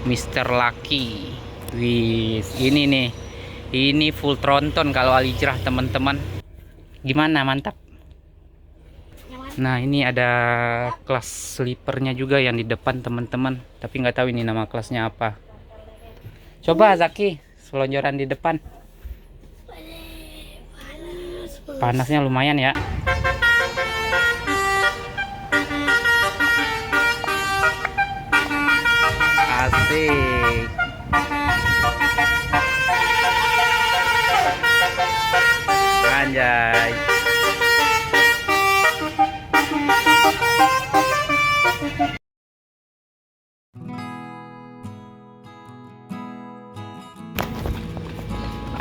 Mister Lucky. Wih, ini nih. Ini full tronton kalau Al Hijrah, teman-teman. Gimana, mantap? Nah, ini ada kelas sleepernya juga yang di depan, teman-teman. Tapi nggak tahu ini nama kelasnya apa. Coba Zaki, selonjoran di depan. Panasnya lumayan ya. Asik. Anjay.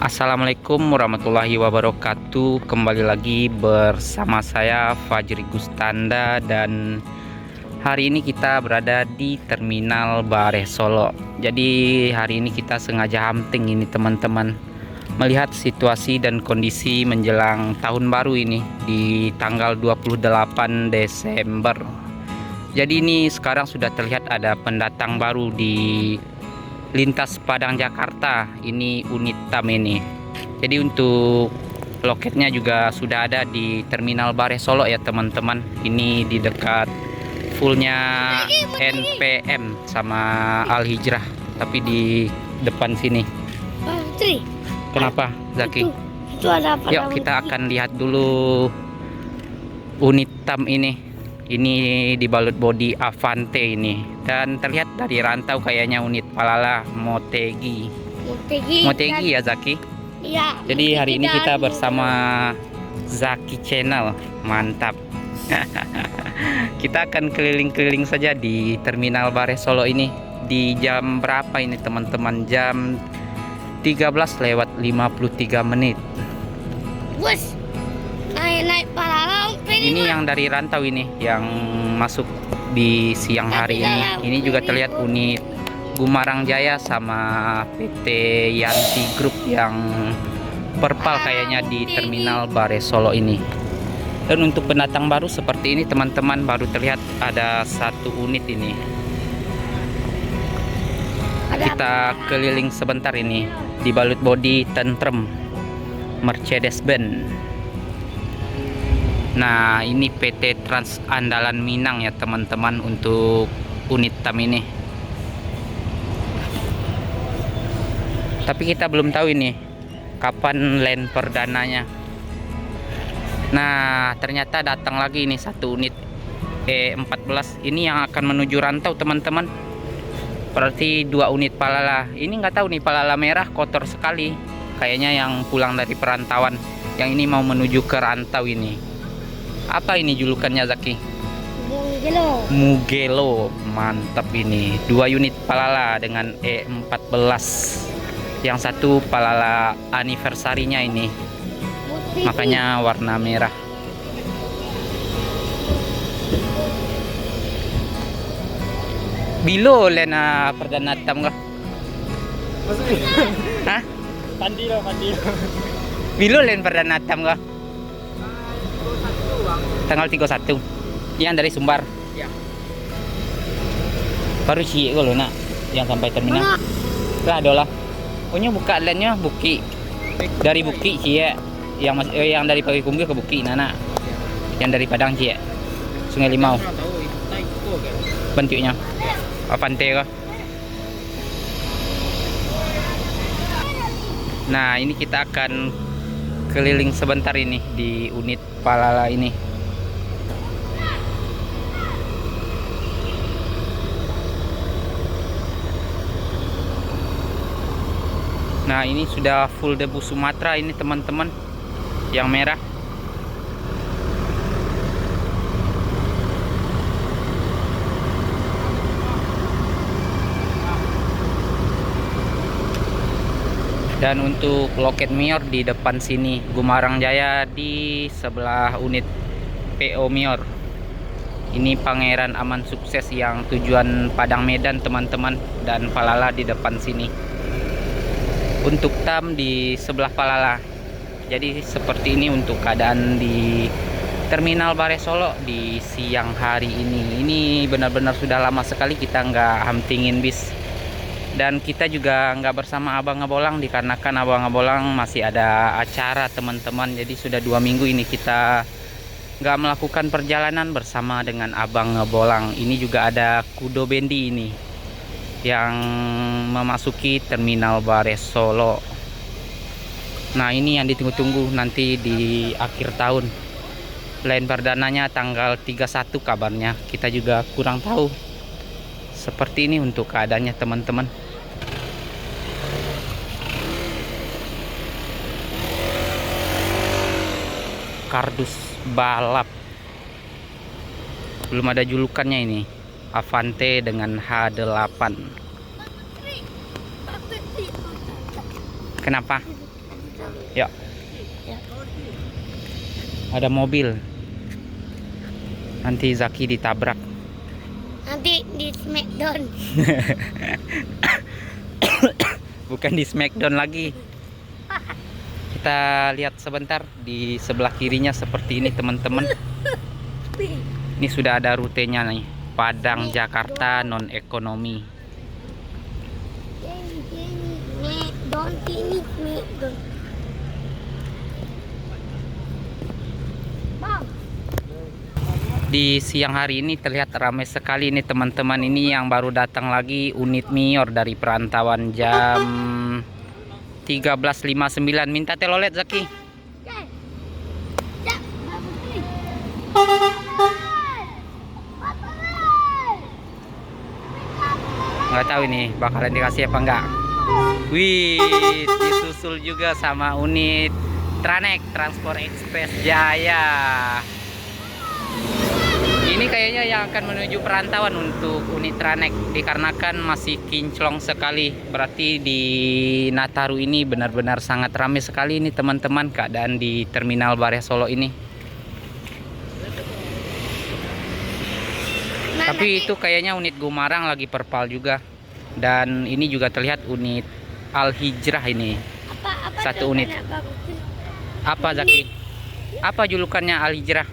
Assalamualaikum warahmatullahi wabarakatuh. Kembali lagi bersama saya Fajri Gustanda, dan hari ini kita berada di Terminal Bare Solo. Jadi hari ini kita sengaja hunting ini, teman-teman, melihat situasi dan kondisi menjelang tahun baru ini di tanggal 28 Desember. Jadi ini sekarang sudah terlihat ada pendatang baru di lintas Padang Jakarta, ini unit TAM ini. Jadi untuk loketnya juga sudah ada di Terminal Bare Solo ya, teman-teman. Ini di dekat fullnya NPM sama Al Hijrah, tapi di depan sini. Putri, Kenapa, Zaki? itu ada apa? Yuk kita akan lihat dulu unit TAM ini. Ini dibalut bodi Avante ini, dan terlihat dari rantau kayaknya unit Palala Motegi. Motegi ya, Zaki? Iya. Jadi hari ini kita bersama Zaki Channel. Mantap. Kita akan keliling-keliling saja di Terminal Bare Solo ini. Di jam berapa ini, teman-teman? Jam 13:53. Bus, naik Palala. Ini yang dari rantau ini, yang masuk di siang hari ini. Ini juga terlihat unit Gumarang Jaya sama PT Yanti Group yang perpal kayaknya di Terminal Bare Solo ini. Dan untuk pendatang baru seperti ini, teman-teman, baru terlihat ada satu unit ini. Kita keliling sebentar ini, dibalut bodi tentrem Mercedes-Benz. Nah, ini PT Trans Andalan Minang ya, teman-teman, untuk unit TAM ini. Tapi kita belum tahu ini kapan land perdananya. Nah, ternyata datang lagi ini satu unit E14. Ini yang akan menuju rantau, teman-teman. Berarti dua unit Palala. Ini nggak tahu nih, Palala merah kotor sekali. Kayaknya yang pulang dari perantauan. Yang ini mau menuju ke rantau ini. Apa ini julukannya, Zaki? Mugelo. Mugelo. Mantap ini. Dua unit Palala dengan E14. Yang satu Palala anniversary-nya ini. Makanya warna merah. Bilo lena perdana tam ka? Hah? Pandilo. Bilo len perdana tam ka? Tanggal 31. Yang dari Sumbar. Ya. Baru sih kalau nak yang sampai terminal. Lah dolah. Punya buka lainnya Buki. Dari Buki sih ya. Yang dari Pawikumbu ke Buki Nana. Yang dari Padang sih ya. Sungai Limau. Bentuknya. Avante kah? Nah, ini kita akan keliling sebentar ini di unit Palala ini. Nah, ini sudah full debu Sumatera ini, teman-teman, yang merah. Dan untuk loket Mior di depan sini, Gumarang Jaya di sebelah unit PO Mior. Ini Pangeran Aman Sukses yang tujuan Padang Medan, teman-teman, dan Palala di depan sini. Untuk TAM di sebelah Palala. Jadi seperti ini untuk keadaan di Terminal Bare Solo di siang hari ini. Ini benar-benar sudah lama sekali kita nggak huntingin bis Dan kita juga nggak bersama Abang Ngabolang dikarenakan Abang Ngabolang masih ada acara teman-teman. Jadi sudah 2 minggu ini kita nggak melakukan perjalanan bersama dengan Abang Ngabolang. Ini juga ada Kudo Bendi ini yang memasuki Terminal Bares Solo. Nah, ini yang ditunggu-tunggu nanti di akhir tahun. Land perdananya tanggal 31 kabarnya. Kita juga kurang tahu. Seperti ini untuk keadaannya teman-teman. Kardus balap. Belum ada julukannya ini. Avante dengan H8. Kenapa? Ya. Ada mobil. Nanti Zaki ditabrak. Nanti di Smackdown. Bukan di Smackdown lagi. Kita lihat sebentar di sebelah kirinya seperti ini teman-teman. Ini sudah ada rutenya nih. Padang Jakarta non ekonomi. Smackdown ini Smackdown. Bang. Di siang hari ini terlihat ramai sekali nih teman-teman. Ini yang baru datang lagi unit Mior dari perantauan jam 13.59. Minta telolet Zaki. Nggak tahu ini bakalan dikasih apa enggak. Wih, disusul juga sama unit Tranek Transport Express Jaya. Ini kayaknya yang akan menuju perantauan untuk unit Tranek dikarenakan masih kinclong sekali. Berarti di Nataru ini benar-benar sangat ramai sekali ini teman-teman keadaan di Terminal Bares Solo ini. Tapi itu kayaknya unit Gumarang lagi perpal juga. Dan ini juga terlihat unit Al Hijrah ini. Satu unit. Apa Zaki? Apa julukannya Al Hijrah?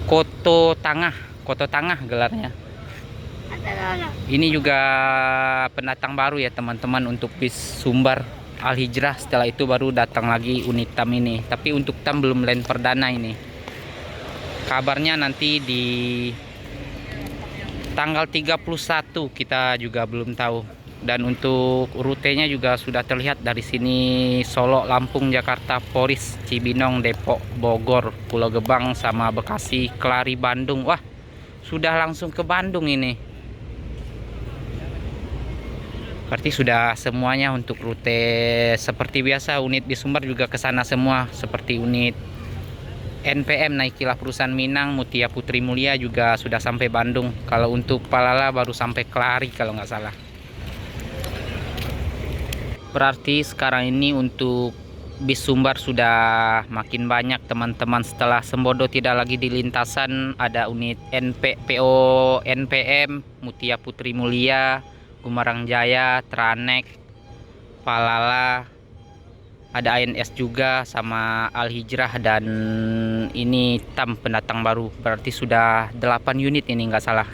Koto Tangah gelarnya. Ini juga pendatang baru ya teman-teman untuk bis Sumbar Al Hijrah. Setelah itu baru datang lagi unit TAM ini. Tapi untuk TAM belum land perdana ini. Kabarnya nanti di tanggal 31 kita juga belum tahu. Dan untuk rutenya juga sudah terlihat dari sini: Solo, Lampung, Jakarta, Poris, Cibinong, Depok, Bogor, Pulau Gebang, sama Bekasi, Kelari, Bandung. Wah, sudah langsung ke Bandung ini. Berarti sudah semuanya untuk rute seperti biasa. Unit di Sumbar juga ke sana semua, seperti unit NPM Naikilah Perusahaan Minang, Mutia Putri Mulia juga sudah sampai Bandung. Kalau untuk Palala baru sampai Kelari kalau nggak salah. Berarti sekarang ini untuk bis Sumbar sudah makin banyak teman-teman. Setelah Sembodo tidak lagi di lintasan, ada unit PO NPM, Mutia Putri Mulia, Gumarang Jaya, Tranek, Palala, ada ANS juga sama Al Hijrah, dan ini TAM pendatang baru. Berarti sudah 8 unit ini nggak salah.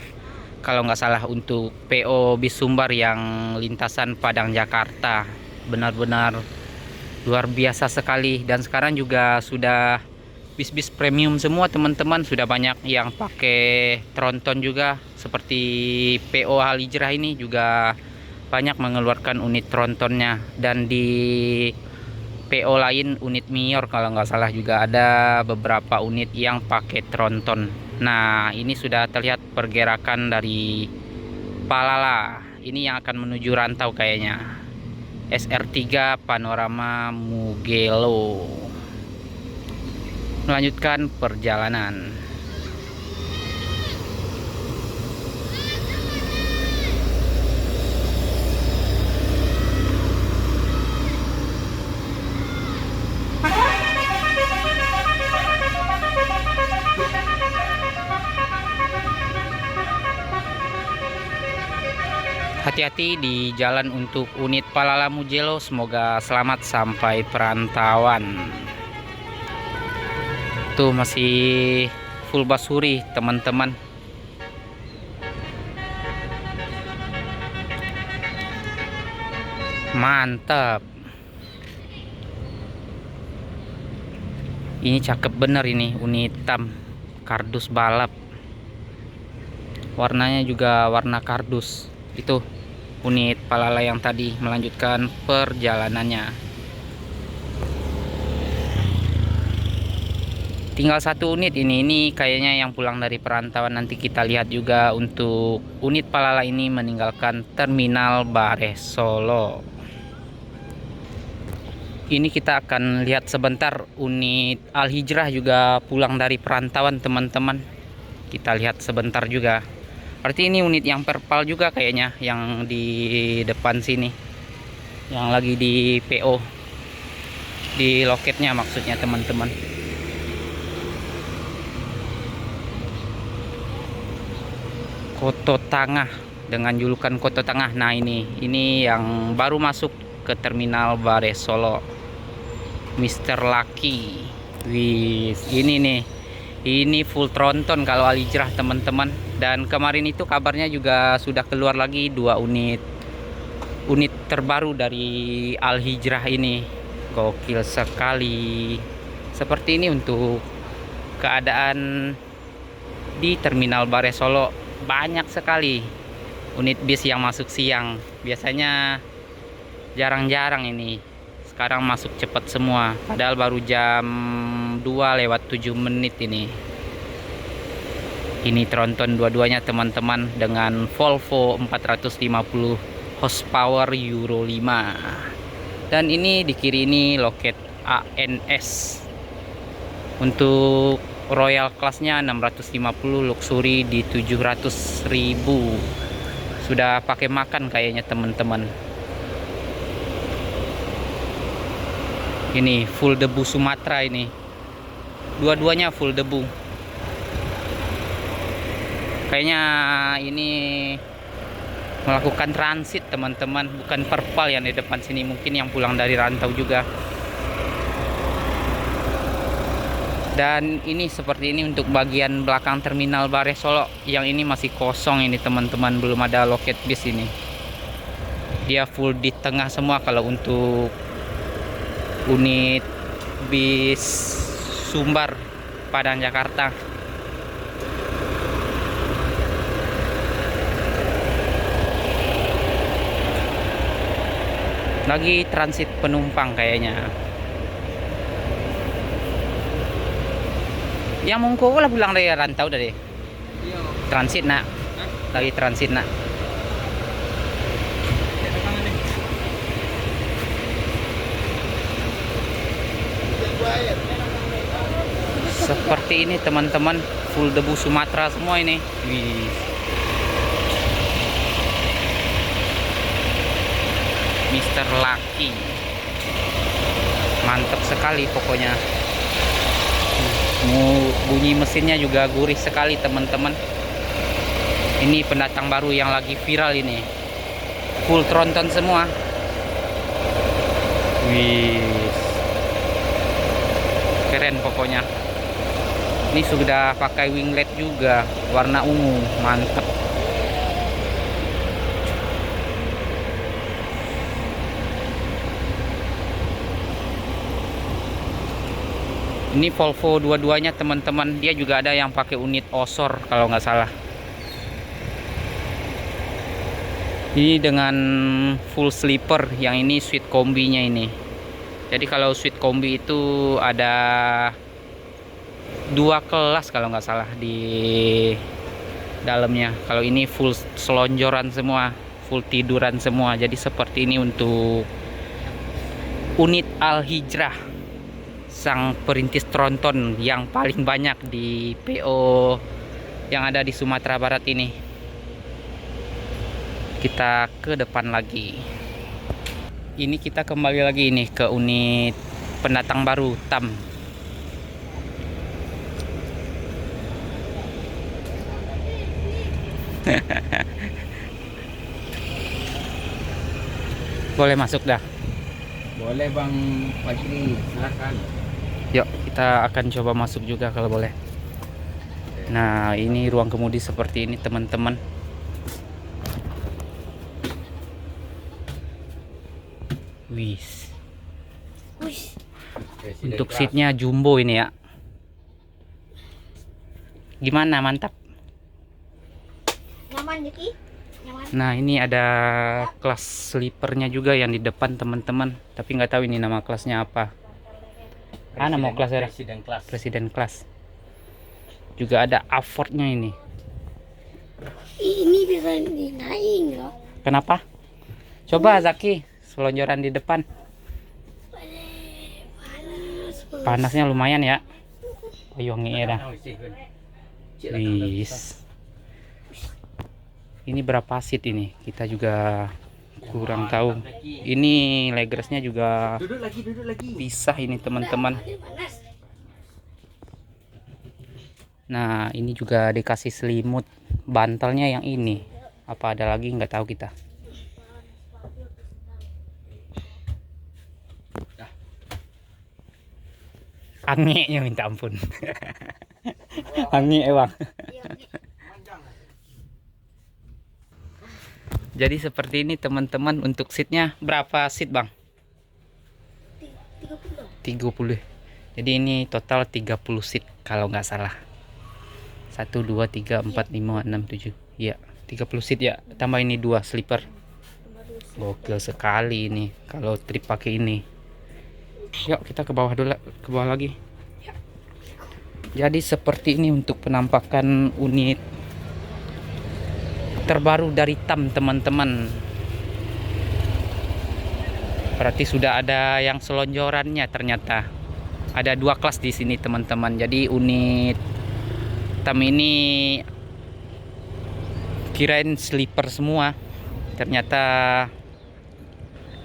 Kalau nggak salah untuk PO bis Sumbar yang lintasan Padang Jakarta. Benar-benar luar biasa sekali. Dan sekarang juga sudah bis-bis premium semua teman-teman. Sudah banyak yang pakai tronton juga, seperti PO Al Hijrah ini juga banyak mengeluarkan unit trontonnya. Dan di PO lain unit Mior kalau nggak salah juga ada beberapa unit yang pakai tronton. Nah, ini sudah terlihat pergerakan dari Palala. Ini yang akan menuju rantau kayaknya. SR3 Panorama Mugello. Melanjutkan perjalanan. Hati-hati di jalan untuk unit Palala Mugello. Semoga selamat sampai perantauan. Tuh masih full basuri teman-teman. Mantap. Ini cakep bener ini, unit hitam kardus balap. Warnanya juga warna kardus. Itu unit Palala yang tadi melanjutkan perjalanannya. Tinggal satu unit ini kayaknya yang pulang dari perantauan. Nanti kita lihat juga untuk unit Palala ini meninggalkan terminal Bare Solo. Ini kita akan lihat sebentar unit Al Hijrah juga pulang dari perantauan, teman-teman. Kita lihat sebentar juga. Berarti ini unit yang perpal juga kayaknya, yang di depan sini, yang lagi di PO, di loketnya maksudnya, teman-teman. Koto Tangah dengan julukan Koto Tangah. Nah, ini yang baru masuk ke terminal Bare Solo, Mr. Lucky. Wih, ini nih, ini full tronton kalau Al Hijrah, teman-teman. Dan kemarin itu kabarnya juga sudah keluar lagi 2 unit terbaru dari Al Hijrah ini. Gokil sekali. Seperti ini untuk keadaan di terminal Bare Solo. Banyak sekali unit bis yang masuk siang. Biasanya jarang-jarang ini. Sekarang masuk cepat semua. Padahal baru jam 2:07 ini. Ini tronton dua-duanya, teman-teman, dengan Volvo 450 horsepower Euro 5. Dan ini di kiri ini loket ANS. Untuk Royal kelasnya 650, luxury di 700.000. Sudah pakai makan kayaknya, teman-teman. Ini full debu Sumatera ini. Dua-duanya full debu. Kayaknya ini melakukan transit, teman-teman, bukan perpal yang di depan sini, mungkin yang pulang dari rantau juga. Dan ini seperti ini untuk bagian belakang terminal Bare Solo. Yang ini masih kosong ini, teman-teman, belum ada loket bis ini. Dia full di tengah semua kalau untuk unit bis Sumbar Padang Jakarta. Lagi transit penumpang kayaknya. Yang mungko lah pulang dari rantau tadi. Transit nak. Lagi transit nak. Seperti ini, teman-teman, full debu Sumatera semua ini. Wih. Mr. Lucky. Mantap sekali pokoknya. Bunyi mesinnya juga gurih sekali, teman-teman. Ini pendatang baru yang lagi viral ini. Full tronton semua. Wih. Keren pokoknya. Ini sudah pakai winglet juga, warna ungu. Mantap. Ini Volvo dua-duanya, teman-teman. Dia juga ada yang pakai unit Osor kalau nggak salah. Ini dengan full sleeper, yang ini suite kombinya ini. Jadi kalau suite kombi itu ada 2 kelas kalau nggak salah di dalamnya. Kalau ini full selonjoran semua, full tiduran semua. Jadi seperti ini untuk unit Al Hijrah, sang perintis tronton yang paling banyak di PO yang ada di Sumatera Barat ini. Kita ke depan lagi. Ini kita kembali lagi nih ke unit pendatang baru TAM. Boleh masuk dah. Boleh Bang Fajri, silakan. Yuk, kita akan coba masuk juga kalau boleh. Nah, ini ruang kemudi seperti ini, teman-teman. Wis. Wih. Presiden Untuk kelas. seatnya jumbo ini ya. Gimana, mantap? Nyaman Yuki? Nyaman. Nah, ini ada kelas sleepernya juga yang di depan teman-teman. Tapi nggak tahu ini nama kelasnya apa. Nama kelas ya? Presiden kelas. Presiden kelas. Juga ada affordnya ini. Ini bisa dinaik loh. Kenapa? Coba Zaki, selonjoran di depan. Panas. Panasnya lumayan ya. Ayo ngira. Oh, sih, Bun. Cik lah, Wis. Ini berapa seat ini? Kita juga kurang tahu. Ini legressnya juga Duduk lagi. pisah ini teman-teman. Panas. Nah, ini juga dikasih selimut. Bantalnya yang ini. Apa ada lagi nggak tahu kita. Angeknya minta ampun. Angek bang. Jadi seperti ini teman-teman. Untuk seatnya berapa seat bang? 30. Jadi ini total 30 seat kalau nggak salah. 1, 2, 3, 4, 5, 6, 7. Ya 30 seat ya. Tambah ini 2 sleeper. Gokil sekali ini kalau trip pakai ini. Yuk kita ke bawah dulu, ke bawah lagi. Jadi seperti ini untuk penampakan unit terbaru dari TAM teman-teman. Berarti sudah ada yang selonjorannya ternyata. Ada 2 kelas di sini teman-teman. Jadi unit TAM ini kirain sleeper semua. Ternyata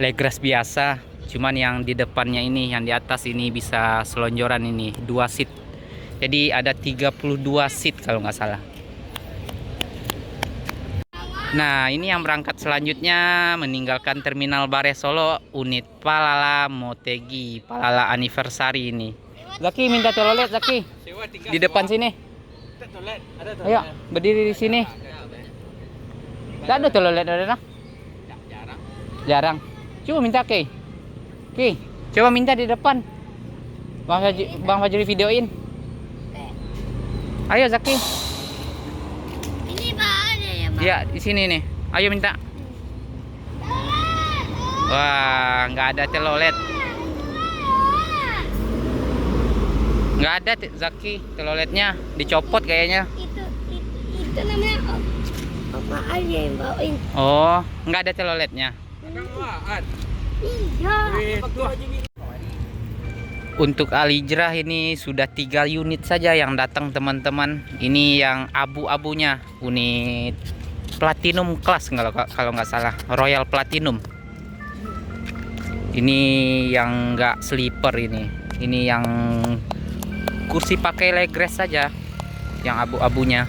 legress biasa. Cuman yang di depannya ini, yang di atas ini bisa selonjoran ini 2 seat. Jadi ada 32 seat kalau nggak salah. Nah, ini yang berangkat selanjutnya meninggalkan terminal Bare Solo, unit Palala Motegi, Palala Anniversary ini. Zaki minta toilet Zaki. Di depan sini. Ayo, berdiri di sini. Tidak ada toilet ada? Jarang. Coba minta Ki. Ki, coba minta di depan. Bang Fajri videoin. Ayo Zaki. Ini ada ya Bang? Ya, di sini nih. Ayo minta. Wah, nggak ada telolet. Nggak ada Zaki, teloletnya dicopot kayaknya. Itu namanya apa aja yang bawain? Oh, nggak ada teloletnya. Iya. Untuk Al-Hijrah ini sudah 3 unit saja yang datang teman-teman. Ini yang abu-abunya, unit Platinum Class kalau nggak salah, Royal Platinum. Ini yang nggak sleeper ini. Ini yang kursi pakai legress saja, yang abu-abunya.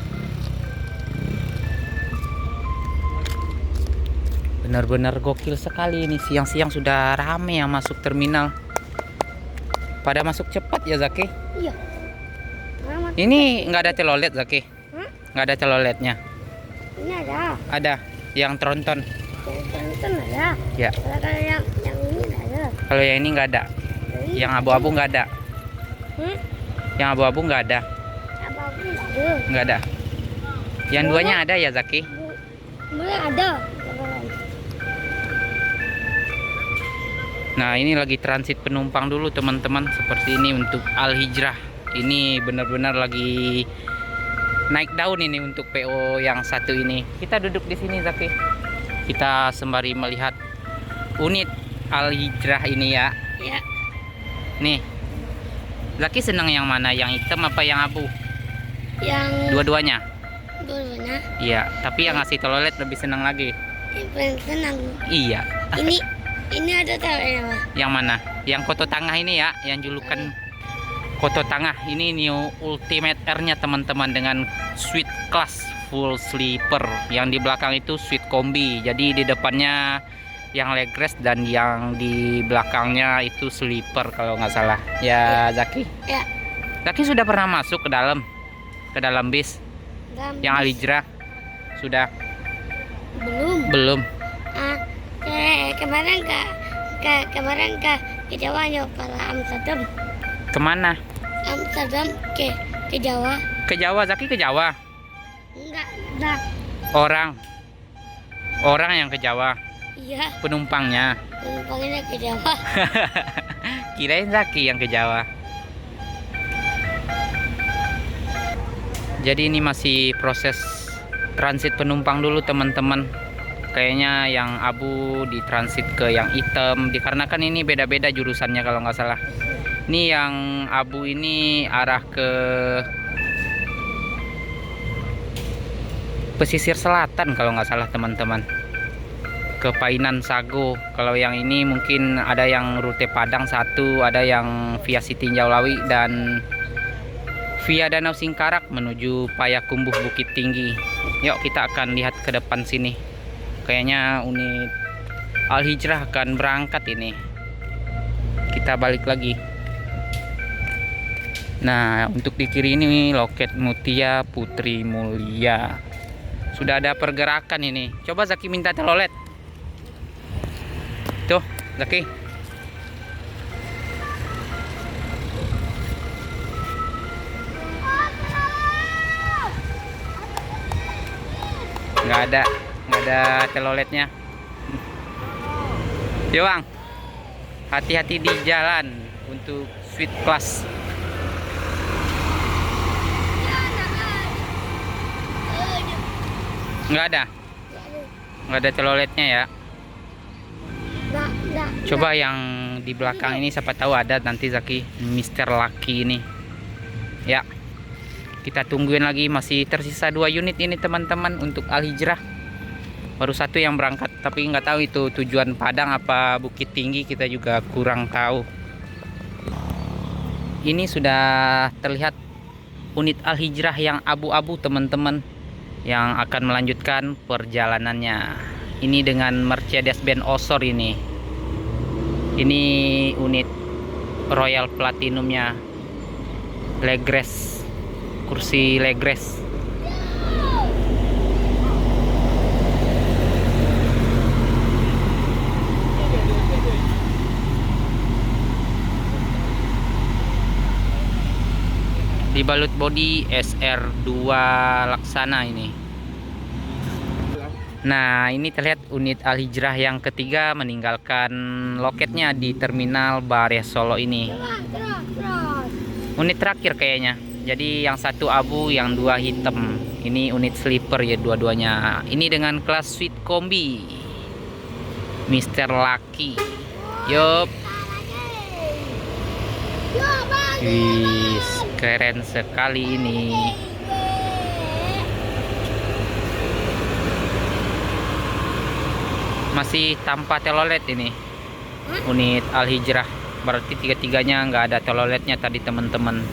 Benar-benar gokil sekali ini. Siang-siang sudah rame yang masuk terminal. Pada masuk cepat ya Zaki. Iya. Ini nggak ada telolet Zaki. Nggak ada teloletnya. Ini ada. Ada yang tronton. Yang ada. Ya. Kalau yang ini ada. Kalau yang ini nggak ada. Yang abu-abu nggak ada. Yang abu-abu nggak ada. Apa-apa ada. Nggak ada. Yang duanya ada ya Zaki. Boleh ada. Nah, ini lagi transit penumpang dulu teman-teman. Seperti ini untuk Al-Hijrah. Ini benar-benar lagi naik daun ini untuk PO yang satu ini. Kita duduk di sini Zaki. Kita sembari melihat unit Al-Hijrah ini ya. Ya. Nih. Zaki senang yang mana? Yang hitam apa yang abu? Yang Dua-duanya. dulunya Iya, tapi yang ngasih toilet lebih senang lagi. yang paling senang. Iya. Ini ada taruhnya Pak. Yang mana? Yang Koto Tangah ini ya, yang julukan Koto Tangah. Ini New Ultimate R-nya teman-teman dengan suite class full sleeper. Yang di belakang itu suite kombi. Jadi di depannya yang legress dan yang di belakangnya itu sleeper kalau nggak salah. Ya Zaki. Ya. Zaki sudah pernah masuk ke dalam bis yang Al-Hijrah? Sudah? Belum. Belum. Kemarin kemarin ke Jawa nyo para Amsterdam. Kemana? Amsterdam ke Jawa. Ke Jawa, Zaki ke Jawa. Enggak. Orang yang ke Jawa, Iya, penumpangnya. penumpangnya ke Jawa. Kirain Zaki yang ke Jawa. Jadi ini masih proses transit penumpang dulu teman-teman. Kayaknya yang abu ditransit ke yang hitam, dikarenakan ini beda-beda jurusannya kalau nggak salah. Ini yang abu ini arah ke pesisir selatan kalau nggak salah teman-teman, ke Painan Sago. Kalau yang ini mungkin ada yang rute Padang satu, ada yang via Sitinjau Lawi dan via Danau Singkarak menuju Payakumbuh Bukit Tinggi. Yuk kita akan lihat ke depan sini. Kayaknya unit Al Hijrah akan berangkat ini. Kita balik lagi. Nah, untuk di kiri ini loket Mutia Putri Mulia. Sudah ada pergerakan ini. Coba Zaki minta telolet. Tuh, Zaki. Nggak ada teloletnya. Yuk Bang, hati-hati di jalan untuk sweet class. Nggak ada teloletnya ya. Enggak. Coba yang di belakang ini siapa tahu ada nanti Zaki, Mr. Lucky ini. Ya, kita tungguin lagi, masih tersisa 2 unit ini teman-teman untuk Al Hijrah. Baru 1 yang berangkat, tapi nggak tahu itu tujuan Padang apa Bukit Tinggi, kita juga kurang tahu. Ini sudah terlihat unit Al Hijrah yang abu-abu teman-teman, yang akan melanjutkan perjalanannya. Ini dengan Mercedes-Benz Osor ini. Ini unit Royal Platinumnya, legress, kursi legress. Dibalut bodi SR2 Laksana ini. Nah, ini terlihat unit Al Hijrah yang ketiga meninggalkan loketnya di terminal Bare Solo ini. Unit terakhir kayaknya. Jadi yang 1 abu, yang 2 hitam. Ini unit sleeper ya dua-duanya. Ini dengan kelas suite kombi. Mr. Lucky. Yup. Wih, keren sekali ini. Masih tanpa telolet ini unit Al Hijrah, berarti tiga-tiganya nggak ada teloletnya tadi teman-teman.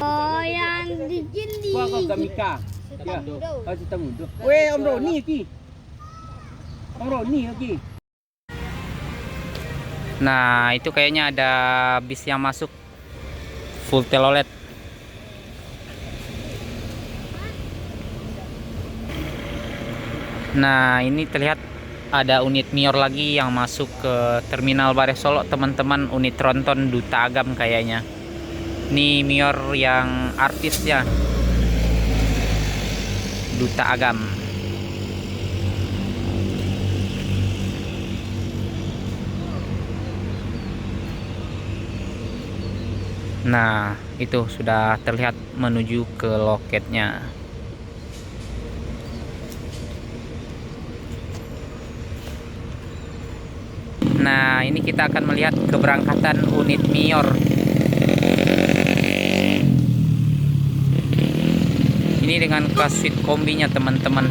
Oh, yang di sini. Wah, kau Kamika. Ya, harus tamu tu. Weh, Om Roni lagi. Om Roni lagi. Nah, itu kayaknya ada bis yang masuk full telolet. Nah, ini terlihat ada unit Mior lagi yang masuk ke terminal Bare Solo teman-teman, unit tronton Duta Agam kayaknya. Ini Mior yang artisnya Duta Agam. Nah, itu sudah terlihat menuju ke loketnya. Nah, ini kita akan melihat keberangkatan unit Mior. Ini dengan kelas suite kombinya teman-teman.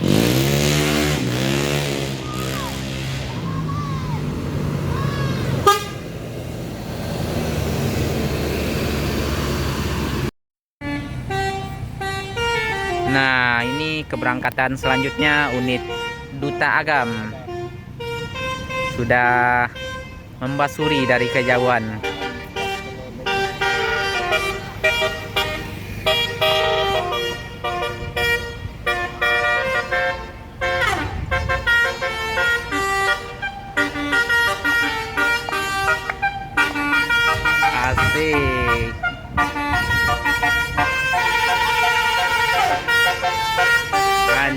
Nah, ini keberangkatan selanjutnya unit Duta Agam. Sudah membasuri dari kejauhan.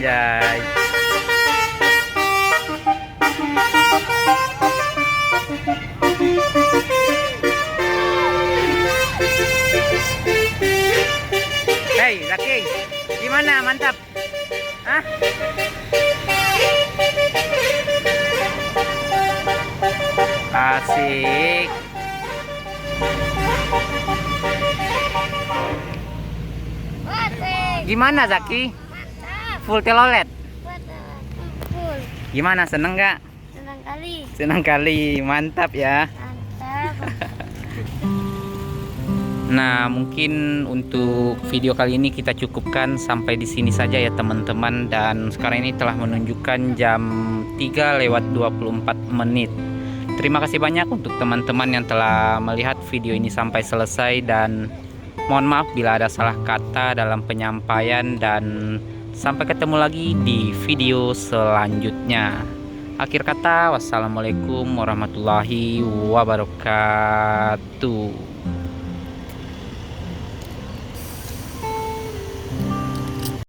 Anjay. Hei, Zaki, gimana? Mantap? Hah? Asik. Asik. Gimana, Zaki? Mantap. Full telolet. Full. Gimana? Seneng nggak? Senang kali. Senang kali, mantap ya. Mantap. Nah, mungkin untuk video kali ini kita cukupkan sampai di sini saja ya teman-teman. Dan sekarang ini telah menunjukkan jam 3:24. Terima kasih banyak untuk teman-teman yang telah melihat video ini sampai selesai. Dan mohon maaf bila ada salah kata dalam penyampaian. Dan sampai ketemu lagi di video selanjutnya. Akhir kata, wassalamualaikum warahmatullahi wabarakatuh.